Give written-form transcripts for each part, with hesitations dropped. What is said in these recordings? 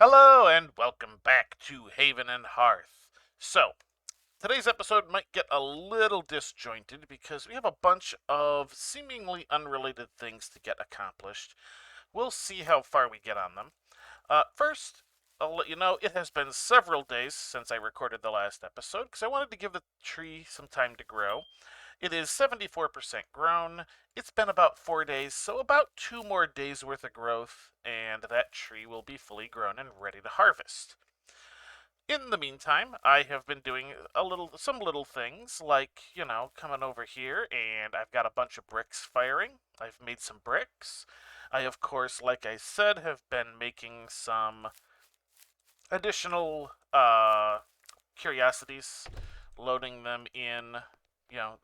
Hello and welcome back to Haven and Hearth. So, today's episode might get a little disjointed because we have a bunch of seemingly unrelated things to get accomplished. We'll see how far we get on them. First, I'll let you know it has been several days since I recorded the last episode because I wanted to give the tree some time to grow. It is 74% grown. It's been about 4 days, so about 2 more days worth of growth, and that tree will be fully grown and ready to harvest. In the meantime, I have been doing some little things like, coming over here and I've got a bunch of bricks firing. I've made some bricks. I, of course, like I said, have been making some additional curiosities, loading them in,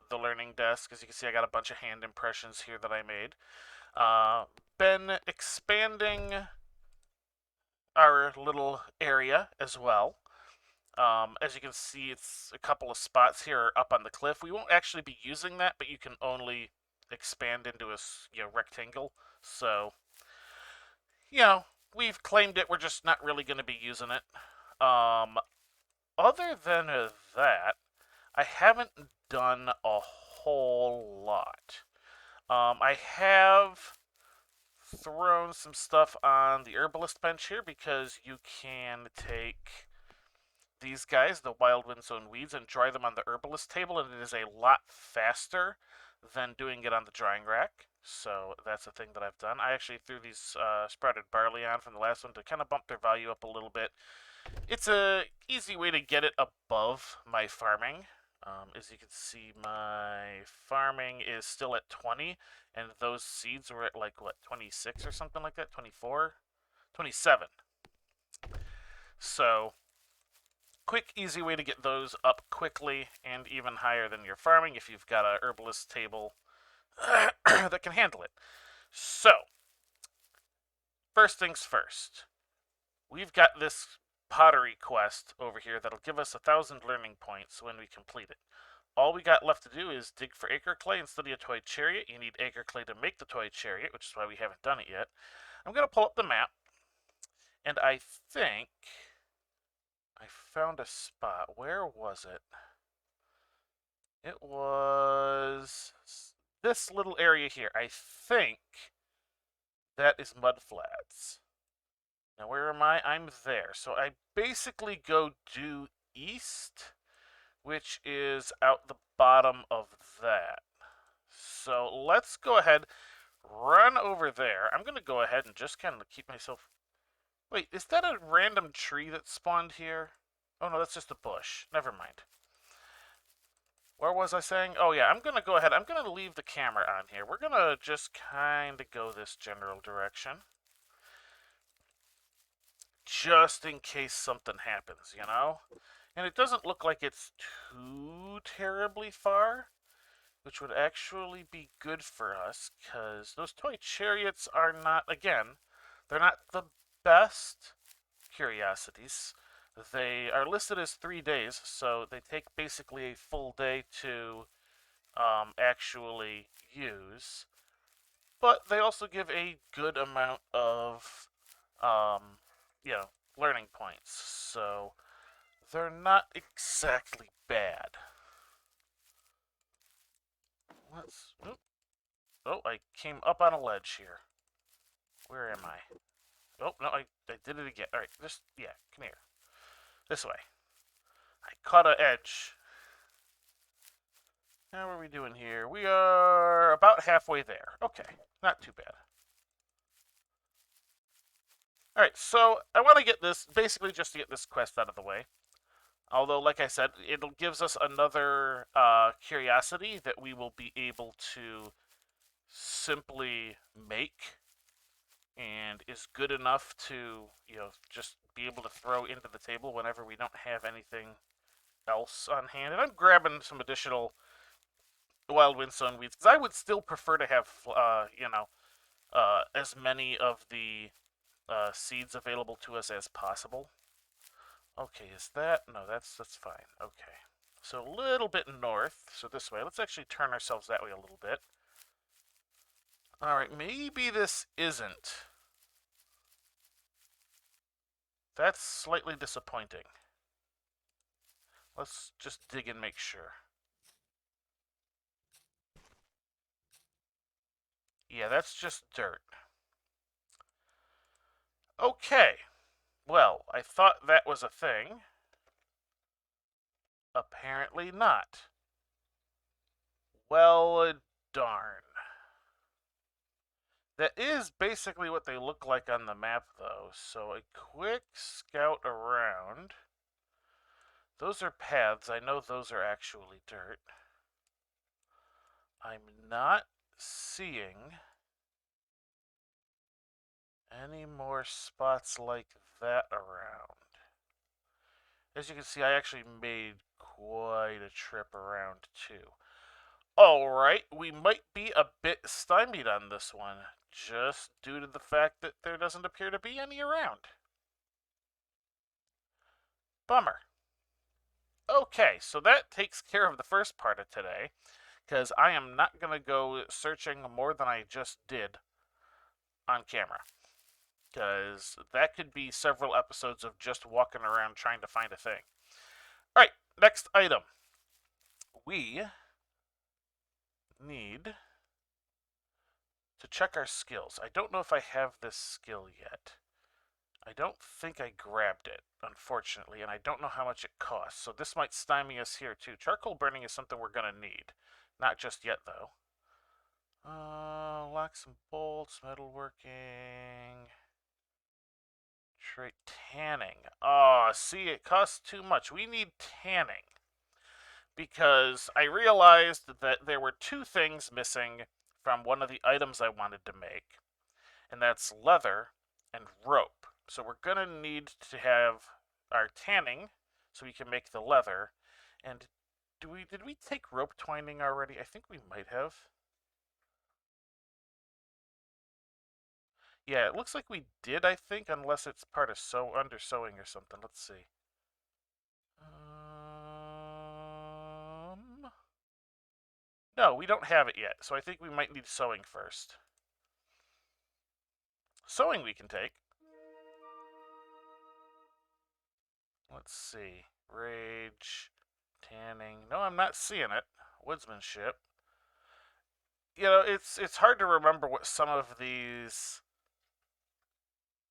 the learning desk. As you can see, I got a bunch of hand impressions here that I made. Been expanding our little area as well. As you can see, it's a couple of spots here up on the cliff. We won't actually be using that, but you can only expand into a rectangle. So, we've claimed it. We're just not really going to be using it. Other than that, I haven't done a whole lot. I have thrown some stuff on the herbalist bench here because you can take these guys, the wild windsown weeds, and dry them on the herbalist table, and it is a lot faster than doing it on the drying rack. So that's a thing that I've done. I actually threw these sprouted barley on from the last one to kind of bump their value up a little bit. It's a easy way to get it above my farming. As you can see, my farming is still at 20, and those seeds were at like, what, 26 or something like that? 24? 27. So, quick, easy way to get those up quickly and even higher than your farming if you've got a herbalist table that can handle it. So, first things first. We've got this pottery quest over here that'll give us 1,000 learning points when we complete it. All we got left to do is dig for acre clay and study a toy chariot. You need acre clay to make the toy chariot, which is why we haven't done it yet. I'm going to pull up the map, and I think I found a spot. Where was it? It was this little area here. I think that is mud flats. Now, where am I? I'm there. So I basically go due east, which is out the bottom of that. So let's go ahead, run over there. I'm going to go ahead and just kind of keep myself... Wait, is that a random tree that spawned here? Oh, no, that's just a bush. Never mind. Where was I saying? Oh, yeah, I'm going to go ahead. I'm going to leave the camera on here. We're going to just kind of go this general direction. Just in case something happens, And it doesn't look like it's too terribly far, which would actually be good for us, because those toy chariots are not, again, they're not the best curiosities. They are listed as 3 days, so they take basically a full day to actually use. But they also give a good amount of, um, learning points. So they're not exactly bad. Let's. Oh, I came up on a ledge here. Where am I? Oh, no, I did it again. Alright, yeah, come here. This way. I caught an edge. How are we doing here? We are about halfway there. Okay, not too bad. Alright, so I want to get this, basically just to get this quest out of the way. Although, like I said, it gives us another curiosity that we will be able to simply make and is good enough to, just be able to throw into the table whenever we don't have anything else on hand. And I'm grabbing some additional wild windstone weeds because I would still prefer to have, as many of the seeds available to us as possible. Okay, is that? No, that's fine. Okay. So a little bit north, so this way. Let's actually turn ourselves that way a little bit. Alright, maybe this isn't That's slightly disappointing. Let's just dig and make sure. Yeah, that's just dirt. Okay. Well, I thought that was a thing. Apparently not. Well, darn. That is basically what they look like on the map, though. So a quick scout around. Those are paths. I know those are actually dirt. I'm not seeing any more spots like that around. As you can see, I actually made quite a trip around, too. Alright, we might be a bit stymied on this one, just due to the fact that there doesn't appear to be any around. Bummer. Okay, so that takes care of the first part of today, because I am not going to go searching more than I just did on camera. Because that could be several episodes of just walking around trying to find a thing. Alright, next item. We need to check our skills. I don't know if I have this skill yet. I don't think I grabbed it, unfortunately, and I don't know how much it costs, so this might stymie us here, too. Charcoal burning is something we're going to need. Not just yet, though. Locks and bolts, metalworking... Trait tanning. Oh, see, it costs too much. We need tanning. Because I realized that there were two things missing from one of the items I wanted to make. And that's leather and rope. So we're going to need to have our tanning so we can make the leather. And did we take rope twining already? I think we might have. Yeah, it looks like we did, I think, unless it's part of under sewing or something. Let's see. No, we don't have it yet, so I think we might need sewing first. Sewing we can take. Let's see. Rage, tanning. No, I'm not seeing it. Woodsmanship. You know, it's hard to remember what some of these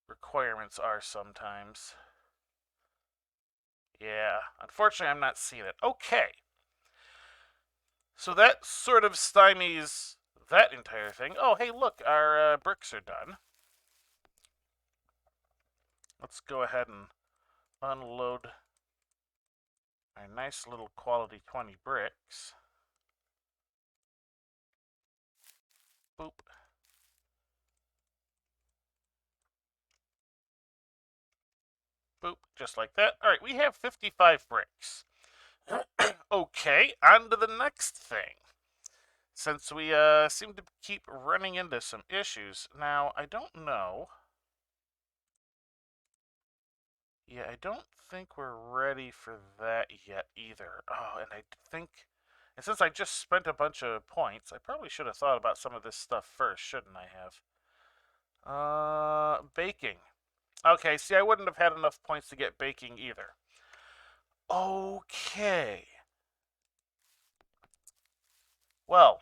requirements are sometimes. Yeah, unfortunately I'm not seeing it. Okay. So that sort of stymies that entire thing. Oh, hey, look, our bricks are done. Let's go ahead and unload our nice little quality 20 bricks. Boop. Boop, just like that. All right, we have 55 bricks. Okay, on to the next thing. Since we seem to keep running into some issues. Now, I don't know. Yeah, I don't think we're ready for that yet either. Oh, and I think... And since I just spent a bunch of points, I probably should have thought about some of this stuff first, shouldn't I have? Baking. Okay, see, I wouldn't have had enough points to get baking either. Okay. Well,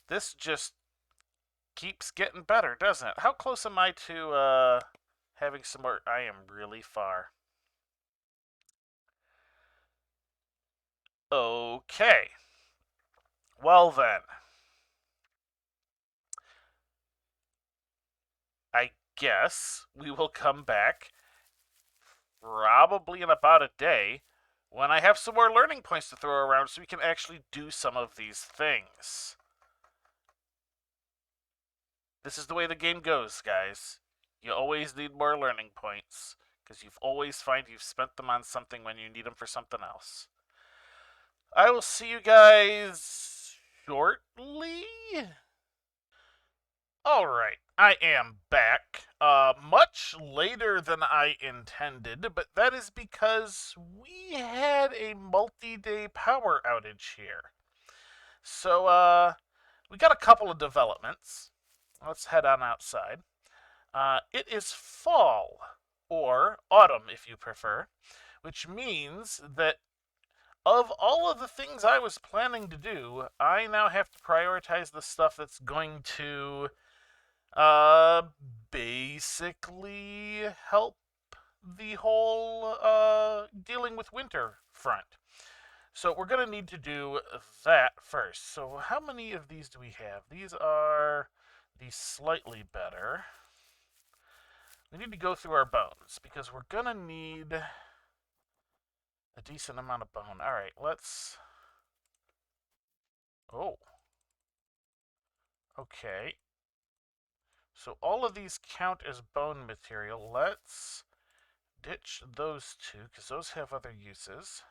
this just keeps getting better, doesn't it? How close am I to having some more? I am really far. Okay. Well then. I guess we will come back probably in about a day when I have some more learning points to throw around so we can actually do some of these things. This is the way the game goes, guys. You always need more learning points because you've always find you've spent them on something when you need them for something else. I will see you guys shortly. Alright, I am back. Much later than I intended, but that is because we had a multi-day power outage here. So, we got a couple of developments. Let's head on outside. It is fall, or autumn if you prefer, which means that of all of the things I was planning to do, I now have to prioritize the stuff that's going to basically help the whole dealing with winter front. So we're going to need to do that first. So how many of these do we have? These are the slightly better. We need to go through our bones because we're going to need a decent amount of bone. All right, let's... Oh. Okay. So all of these count as bone material. Let's ditch those two because those have other uses.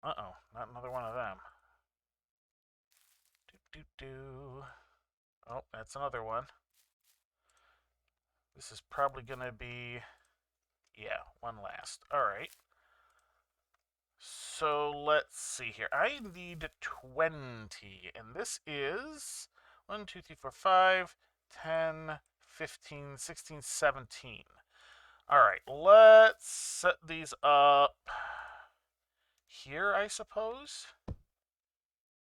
Uh-oh, not another one of them. Do. Oh, that's another one. This is probably going to be... Yeah, one last. All right. So let's see here. I need 20, and this is 1, 2, 3, 4, 5, 10, 15, 16, 17. All right, let's set these up here, I suppose.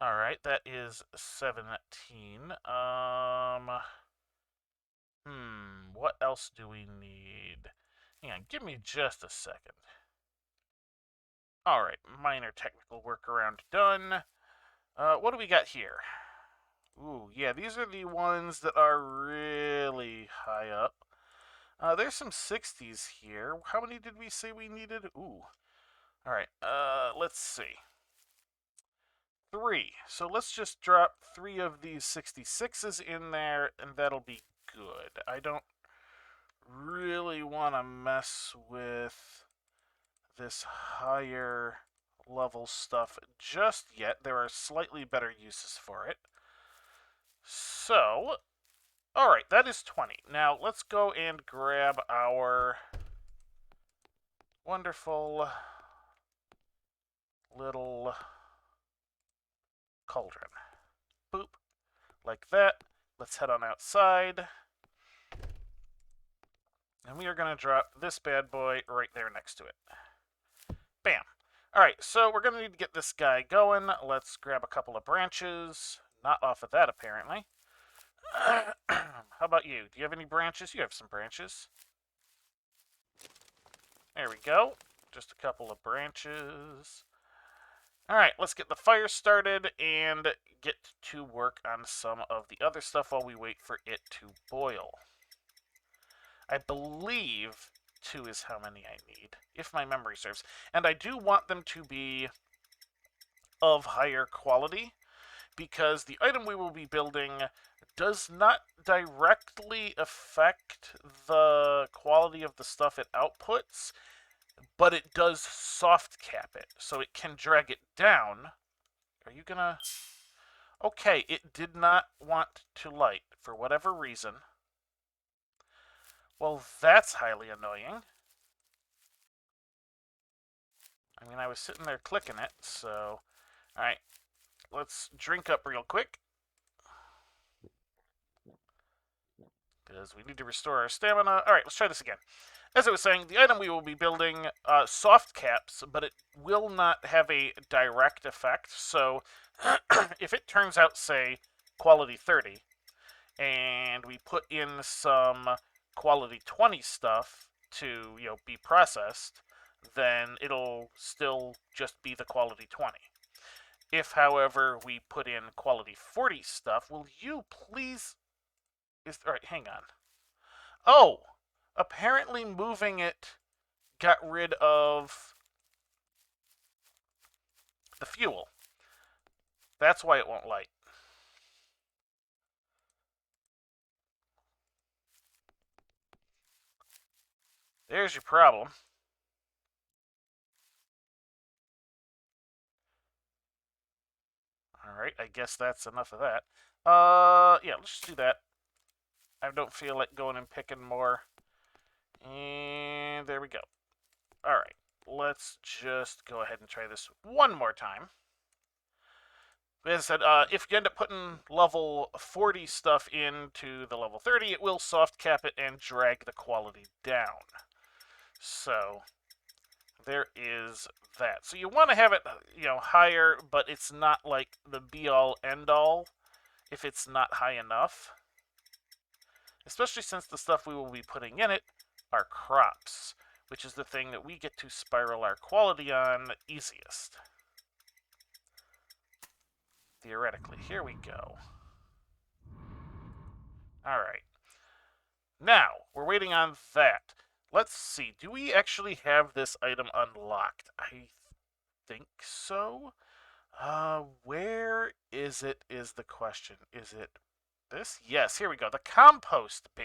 All right, that is 17. What else do we need? Hang on, give me just a second. All right, minor technical workaround done. What do we got here? Ooh, yeah, these are the ones that are really high up. There's some 60s here. How many did we say we needed? Ooh. All right, let's see. 3. So let's just drop 3 of these 66s in there, and that'll be good. I don't really want to mess with this higher level stuff just yet. There are slightly better uses for it. So, alright, that is 20. Now, let's go and grab our wonderful little cauldron. Boop. Like that. Let's head on outside. And we are going to drop this bad boy right there next to it. Bam. Alright, so we're going to need to get this guy going. Let's grab a couple of branches. Not off of that, apparently. How about you? Do you have any branches? You have some branches. There we go. Just a couple of branches. Alright, let's get the fire started and get to work on some of the other stuff while we wait for it to boil. I believe 2 is how many I need, if my memory serves. And I do want them to be of higher quality, because the item we will be building does not directly affect the quality of the stuff it outputs, but it does soft cap it, so it can drag it down. Are you gonna... Okay, it did not want to light for whatever reason. Well, that's highly annoying. I mean, I was sitting there clicking it, so... Alright, let's drink up real quick. Because we need to restore our stamina. Alright, let's try this again. As I was saying, the item we will be building soft caps, but it will not have a direct effect. So if it turns out, say, quality 30, and we put in some quality 20 stuff to, be processed, then it'll still just be the quality 20. If, however, we put in quality 40 stuff, will you please... Alright, hang on. Oh! Apparently moving it got rid of the fuel. That's why it won't light. There's your problem. Alright, I guess that's enough of that. Yeah, let's just do that. I don't feel like going and picking more. And there we go. Alright, let's just go ahead and try this one more time. As I said, if you end up putting level 40 stuff into the level 30, it will soft cap it and drag the quality down. So there is that. So you want to have it, higher, but it's not like the be-all, end-all if it's not high enough. Especially since the stuff we will be putting in it are crops, which is the thing that we get to spiral our quality on easiest. Theoretically. Here we go. Alright. Now, we're waiting on that. Let's see. Do we actually have this item unlocked? I think so. Where is it is the question. Is it this? Yes, here we go. The compost bin.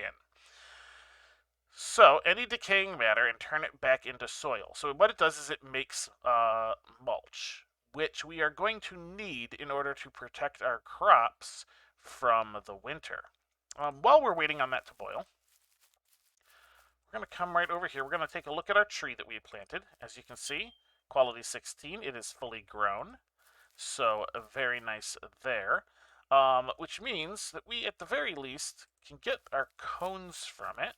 So, any decaying matter and turn it back into soil. So what it does is it makes mulch, which we are going to need in order to protect our crops from the winter. While we're waiting on that to boil, we're going to come right over here. We're going to take a look at our tree that we planted. As you can see, quality 16, it is fully grown. So, very nice there. Which means that we, at the very least, can get our cones from it.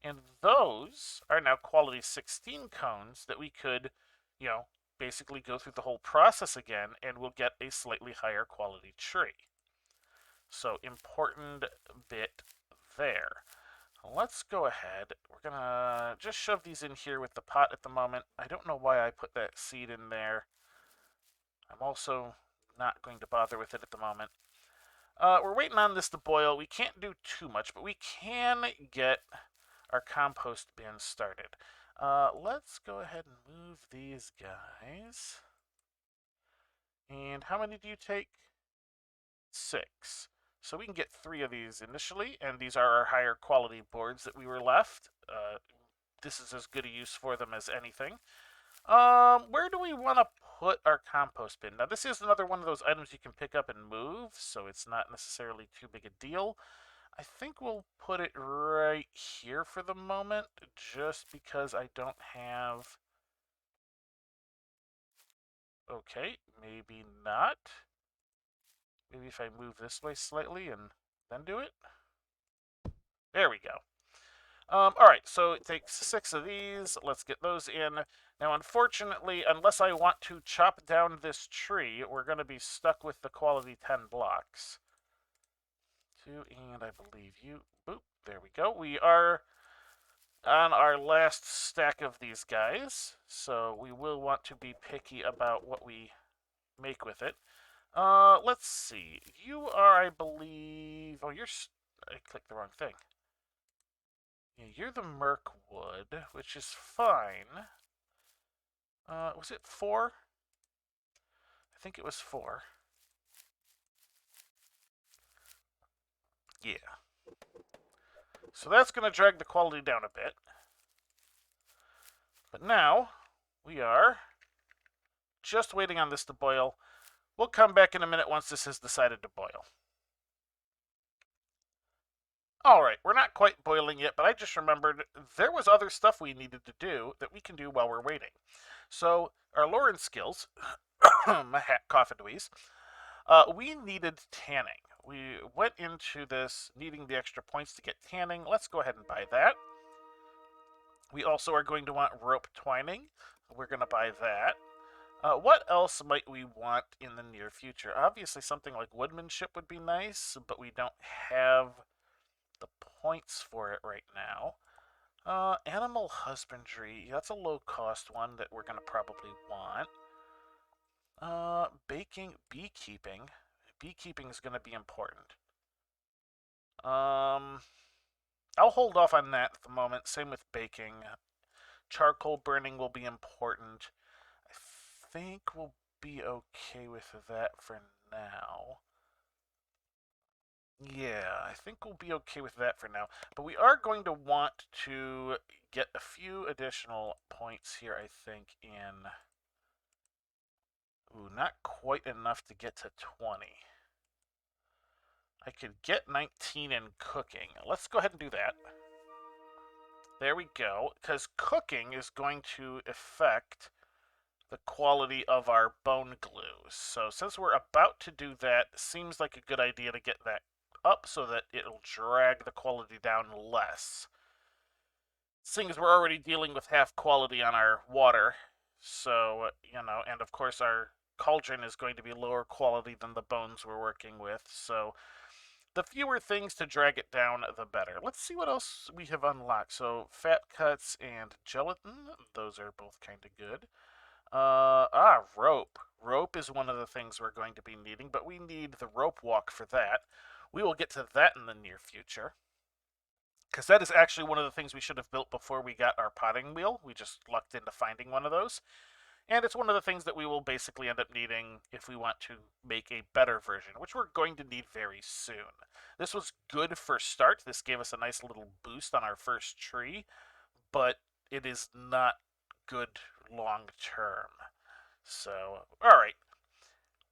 And those are now quality 16 cones that we could, basically go through the whole process again, and we'll get a slightly higher quality tree. So, important bit there. Let's go ahead. We're going to just shove these in here with the pot at the moment. I don't know why I put that seed in there. I'm also not going to bother with it at the moment. We're waiting on this to boil. We can't do too much, but we can get our compost bin started. Let's go ahead and move these guys. And how many do you take? 6. So we can get 3 of these initially, and these are our higher quality boards that we were left. This is as good a use for them as anything. Where do we want to put our compost bin? Now, this is another one of those items you can pick up and move, so it's not necessarily too big a deal. I think we'll put it right here for the moment, just because I don't have... Okay, maybe not. Maybe if I move this way slightly and then do it. There we go. Alright, so it takes 6 of these. Let's get those in. Now, unfortunately, unless I want to chop down this tree, we're going to be stuck with the quality 10 blocks. 2, and I believe you. Boop, there we go. We are on our last stack of these guys, so we will want to be picky about what we make with it. Let's see. You are, I believe... Oh, I clicked the wrong thing. Yeah, you're the Mirkwood, which is fine. Was it 4? I think it was 4. Yeah. So that's going to drag the quality down a bit. But now, we are just waiting on this to boil. We'll come back in a minute once this has decided to boil. Alright, we're not quite boiling yet, but I just remembered there was other stuff we needed to do that we can do while we're waiting. So, our Lauren skills, my hat, cough and wheeze, we needed tanning. We went into this needing the extra points to get tanning. Let's go ahead and buy that. We also are going to want rope twining. We're going to buy that. What else might we want in the near future? Obviously, something like woodmanship would be nice, but we don't have the points for it right now. Animal husbandry, that's a low-cost one that we're going to probably want. Baking, beekeeping. Beekeeping is going to be important. I'll hold off on that at the moment. Same with baking. Charcoal burning will be important. I think we'll be okay with that for now. Yeah, I think we'll be okay with that for now. But we are going to want to get a few additional points here, I think, in... Ooh, not quite enough to get to 20. I could get 19 in cooking. Let's go ahead and do that. There we go. Because cooking is going to affect the quality of our bone glue. So since we're about to do that, it seems like a good idea to get that up so that it'll drag the quality down less. Seeing as we're already dealing with half quality on our water, so, and of course our cauldron is going to be lower quality than the bones we're working with, so the fewer things to drag it down, the better. Let's see what else we have unlocked. So, fat cuts and gelatin, those are both kind of good. Rope. Rope is one of the things we're going to be needing, but we need the rope walk for that. We will get to that in the near future. Because that is actually one of the things we should have built before we got our potting wheel. We just lucked into finding one of those. And it's one of the things that we will basically end up needing if we want to make a better version, which we're going to need very soon. This was good for start. This gave us a nice little boost on our first tree, but it is not good long term. So, alright.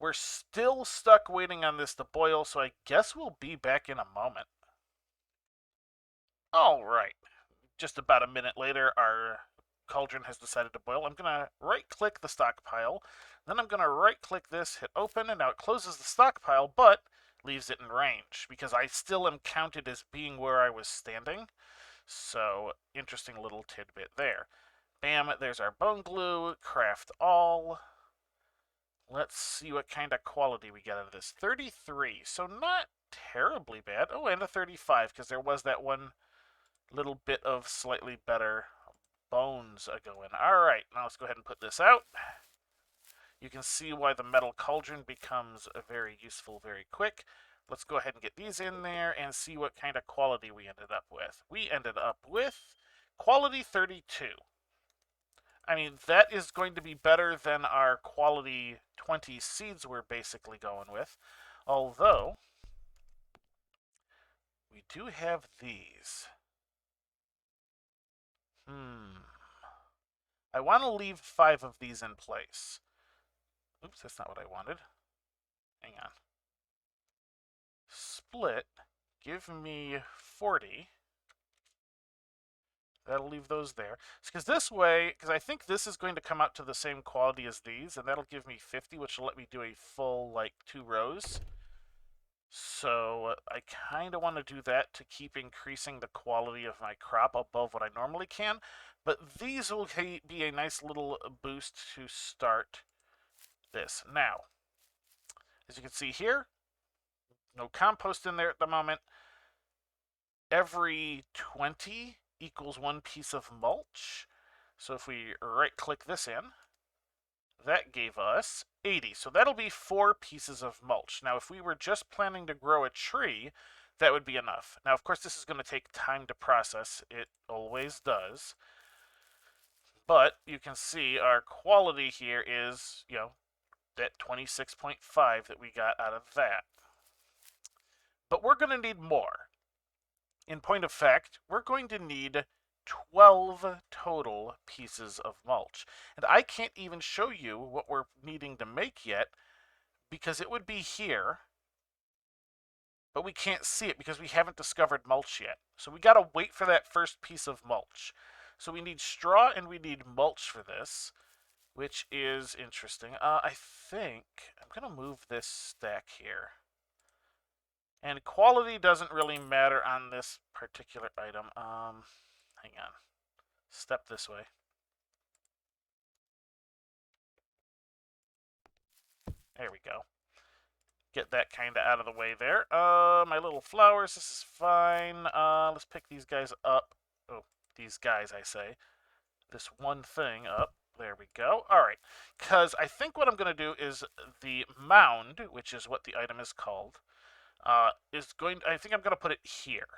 We're still stuck waiting on this to boil, so I guess we'll be back in a moment. Alright. Just about a minute later, our cauldron has decided to boil. I'm going to right-click the stockpile. Then I'm going to right-click this, hit open, and now it closes the stockpile, but leaves it in range, because I still am counted as being where I was standing. So, interesting little tidbit there. Bam, there's our bone glue. Craft all. Let's see what kind of quality we get out of this. 33, so not terribly bad. Oh, and a 35, because there was that one little bit of slightly better bones going. Alright, now let's go ahead and put this out. You can see why the metal cauldron becomes very useful very quick. Let's go ahead and get these in there and see what kind of quality we ended up with. We ended up with quality 32. I mean, that is going to be better than our quality 20 seeds we're basically going with. Although, we do have these. I want to leave 5 of these in place. Oops, that's not what I wanted. Hang on. Split. Give me 40. That'll leave those there. Because this way, because I think this is going to come out to the same quality as these, and that'll give me 50, which will let me do a full, 2 rows. So I kind of want to do that to keep increasing the quality of my crop above what I normally can. But these will be a nice little boost to start this. Now, as you can see here, no compost in there at the moment. Every 20 equals 1 piece of mulch. So if we right-click this in, that gave us 80. So that'll be 4 pieces of mulch. Now, if we were just planning to grow a tree, that would be enough. Now, of course, this is going to take time to process. It always does. But you can see our quality here is, that 26.5 that we got out of that. But we're going to need more. In point of fact, we're going to need 12 total pieces of mulch. And I can't even show you what we're needing to make yet, because it would be here, but we can't see it because we haven't discovered mulch yet. So we gotta wait for that first piece of mulch. So we need straw and we need mulch for this, which is interesting. I think I'm gonna move this stack here. And quality doesn't really matter on this particular item. Hang on. Step this way. There we go. Get that kind of out of the way there. My little flowers, this is fine. Let's pick these guys up. Oh, these guys, I say. This one thing up. There we go. Alright. Because I think what I'm going to do is the mound, which is what the item is called, I think I'm going to put it here.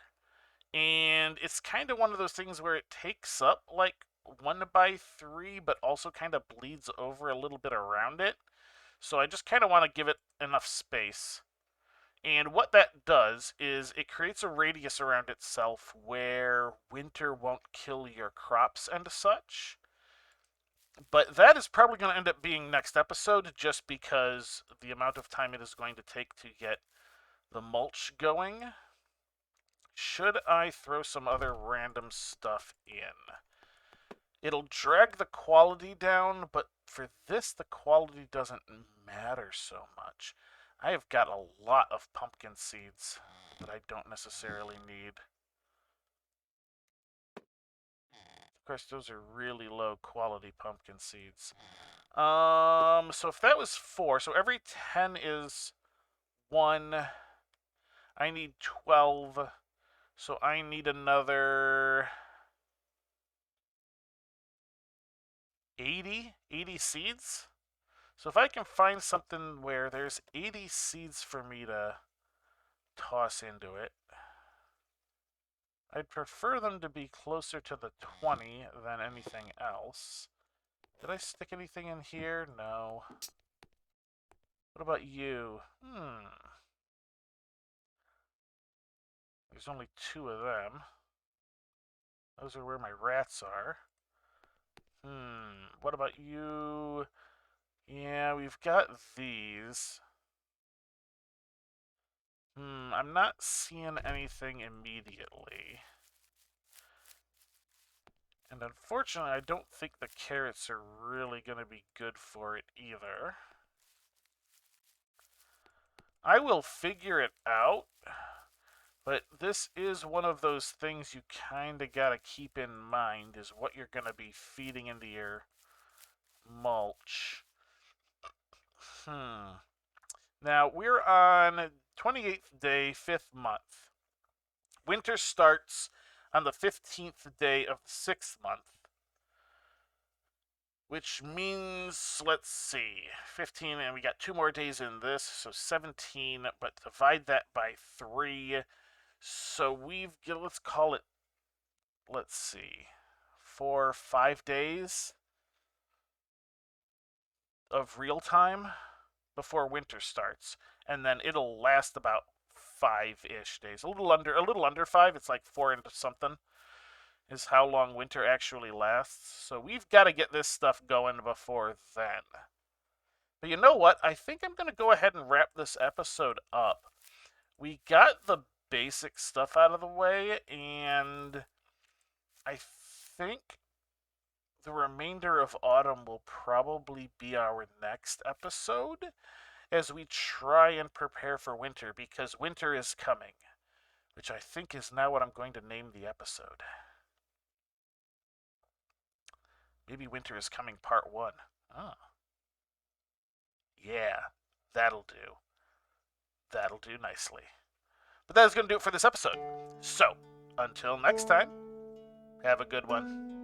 And it's kind of one of those things where it takes up 1x3, but also kind of bleeds over a little bit around it. So I just kind of want to give it enough space. And what that does is it creates a radius around itself where winter won't kill your crops and such. But that is probably going to end up being next episode, just because the amount of time it is going to take to get the mulch going. Should I throw some other random stuff in? It'll drag the quality down, but for this, the quality doesn't matter so much. I have got a lot of pumpkin seeds that I don't necessarily need. Of course, those are really low quality pumpkin seeds. So if that was 4, so every 10 is 1. I need 12. So I need another 80 seeds. So if I can find something where there's 80 seeds for me to toss into it, I'd prefer them to be closer to the 20 than anything else. Did I stick anything in here? No. What about you? There's only 2 of them. Those are where my rats are. What about you? Yeah, we've got these. I'm not seeing anything immediately. And unfortunately, I don't think the carrots are really going to be good for it either. I will figure it out, but this is one of those things you kind of got to keep in mind is what you're going to be feeding into your mulch. Now, we're on 28th day, 5th month. Winter starts on the 15th day of the 6th month. Which means, let's see, 15, and we got 2 more days in this, so 17, but divide that by 3. So let's call it, let's see, 4, 5 days of real time before winter starts. And then it'll last about 5-ish days. A little under 5. It's like 4 and something is how long winter actually lasts. So we've got to get this stuff going before then. But you know what? I think I'm going to go ahead and wrap this episode up. We got the basic stuff out of the way, and I think the remainder of autumn will probably be our next episode as we try and prepare for winter, because winter is coming, which I think is now what I'm going to name the episode. Maybe Winter is Coming Part 1. Oh. Yeah, that'll do. That'll do nicely. But that is going to do it for this episode. So, until next time, have a good one.